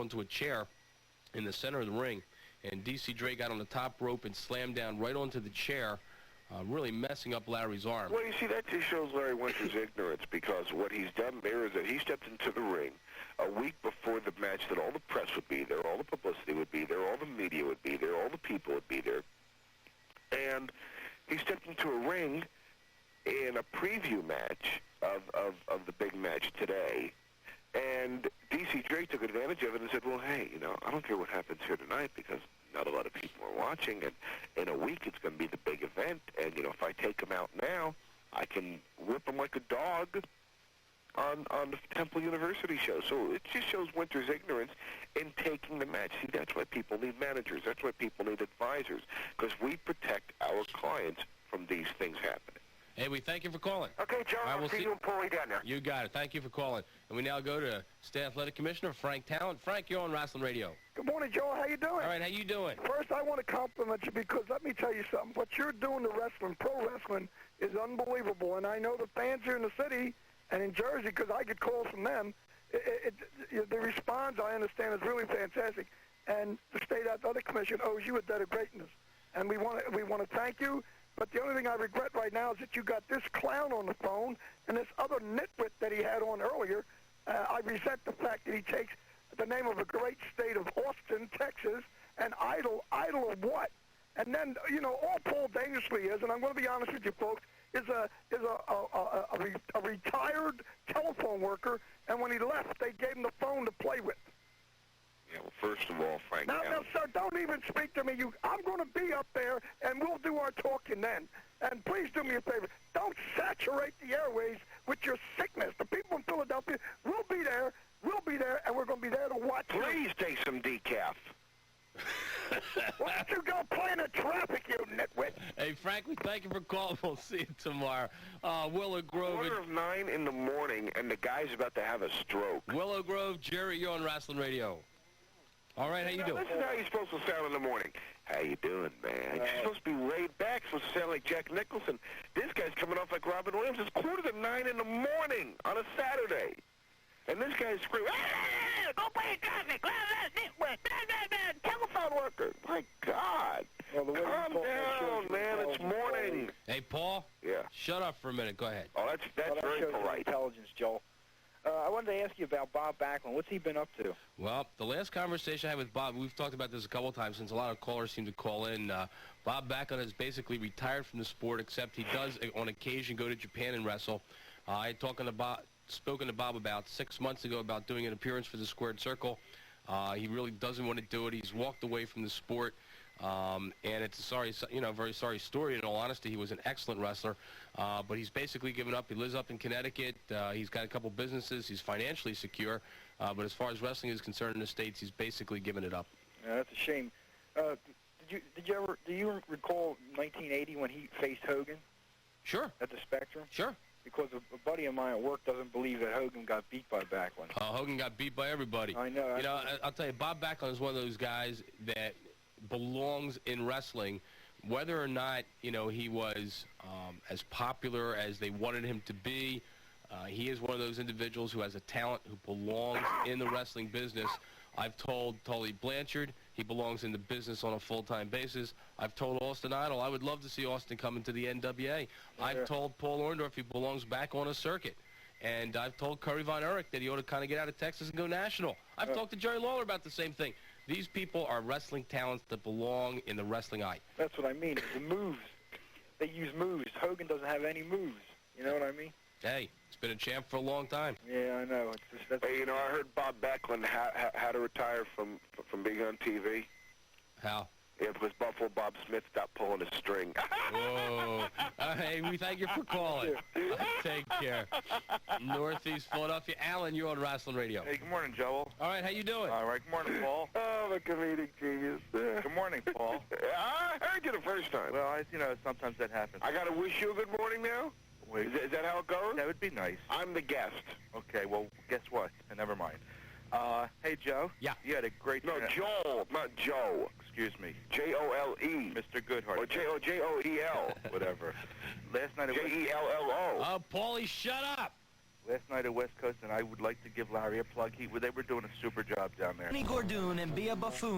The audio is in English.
onto a chair in the center of the ring, and D.C. Dre got on the top rope and slammed down right onto the chair, really messing up Larry's arm. Well, you see, that just shows Larry Winter's ignorance, because what he's done there is that he stepped into the ring a week before the match that all the press would be there, all the publicity would be there, all the media would be there, all the people would be there, and he stepped into a ring in a preview match of the big match today, and D.C. Dre took advantage of it and said, well, hey, I don't care what happens here tonight, because not a lot of people are watching, and in a week it's going to be the big event, and, if I take him out now, I can whip him like a dog on the Temple University show. So it just shows Winter's ignorance in taking the match. See, that's why people need managers. That's why people need advisors, because we protect our clients from these things happening. Hey, we thank you for calling. Okay, John, I'll see you and Paulie down there. You got it. Thank you for calling. And we now go to State Athletic Commissioner Frank Talent. Frank, you're on Wrasslin Radio. Good morning, Joe. How you doing? All right, how you doing? First, I want to compliment you, because let me tell you something. What you're doing to wrestling, pro wrestling, is unbelievable. And I know the fans here in the city and in Jersey, because I get calls from them, the response, I understand, is really fantastic. And the State Athletic Commission owes you a debt of greatness. And we want to thank you. But the only thing I regret right now is that you got this clown on the phone and this other nitwit that he had on earlier. I resent the fact that he takes the name of a great state of Austin, Texas, and idol of what? And then, all Paul Dangerously is, and I'm going to be honest with you folks, is a retired telephone worker, and when he left, they gave him the phone to play with. Yeah, well, first of all, Frank... Now, sir, don't even speak to me. I'm going to be up there, and we'll do our talking then. And please do me a favor. Don't saturate the airways with your sickness. The people in Philadelphia will be there, and we're going to be there to watch you. Please take some decaf. Why don't you go play in the traffic, you nitwit? Hey, Frank, we thank you for calling. We'll see you tomorrow. Willow Grove... 8:45 in the morning, and the guy's about to have a stroke. Willow Grove, Jerry, you're on Wrasslin Radio. All right, how you doing? Listen how you're supposed to sound in the morning. How you doing, man? You're supposed to be laid back, supposed to sound like Jack Nicholson. This guy's coming off like Robin Williams. It's 8:45 in the morning on a Saturday. And this guy's screaming, go play in traffic, telephone worker. My God. Well, calm down, man. It's morning. Hey, Paul? Yeah. Shut up for a minute. Go ahead. Oh, that's very polite. Intelligence, Joel. I wanted to ask you about Bob Backlund. What's he been up to? Well, the last conversation I had with Bob, we've talked about this a couple of times since a lot of callers seem to call in. Bob Backlund has basically retired from the sport, except he does, on occasion, go to Japan and wrestle. I had spoken to Bob about 6 months ago about doing an appearance for the Squared Circle. He really doesn't want to do it. He's walked away from the sport. And it's a very sorry story. In all honesty, he was an excellent wrestler, but he's basically given up. He lives up in Connecticut. He's got a couple businesses. He's financially secure, but as far as wrestling is concerned in the States, he's basically given it up. Yeah, that's a shame. Do you recall 1980 when he faced Hogan? Sure. At the Spectrum? Sure. Because a buddy of mine at work doesn't believe that Hogan got beat by Backlund. Hogan got beat by everybody. I know. I'll tell you, Bob Backlund is one of those guys that belongs in wrestling, whether or not he was as popular as they wanted him to be. He is one of those individuals who has a talent, who belongs in the wrestling business. I've told Tully Blanchard he belongs in the business on a full-time basis. I've told Austin Idol I would love to see Austin come into the NWA. I've told Paul Orndorff he belongs back on a circuit. And I've told Curry Von Erich that he ought to kind of get out of Texas and go national. I've talked to Jerry Lawler about the same thing. These people are wrestling talents that belong in the wrestling eye. That's what I mean. The moves. They use moves. Hogan doesn't have any moves. You know what I mean? Hey, he's been a champ for a long time. Yeah, I know. Hey, I heard Bob Backlund had to retire from being on TV. How? Yeah, because Buffalo Bob Smith stopped pulling his string. Whoa. Hey, we thank you for calling. Take care. Northeast Philadelphia. Alan, you're on Wrasslin Radio. Hey, good morning, Joel. All right, how you doing? All right, good morning, Paul. Oh, I'm a comedic genius. Good morning, Paul. I heard you the first time. Well, sometimes that happens. I got to wish you a good morning now? Wait. Is that how it goes? That would be nice. I'm the guest. Okay, well, guess what? Never mind. Hey, Joe. Yeah. You had a great... No, Joel, not Joe. Excuse me. J-O-L-E. Mr. Goodhart. Or J-O-E-L. Whatever. Last night it was... J-E-L-L-O. Oh, Paulie, shut up. last night at West Coast, and I would like to give Larry a plug. They were doing a super job down there. Gordoon and be a buffoon.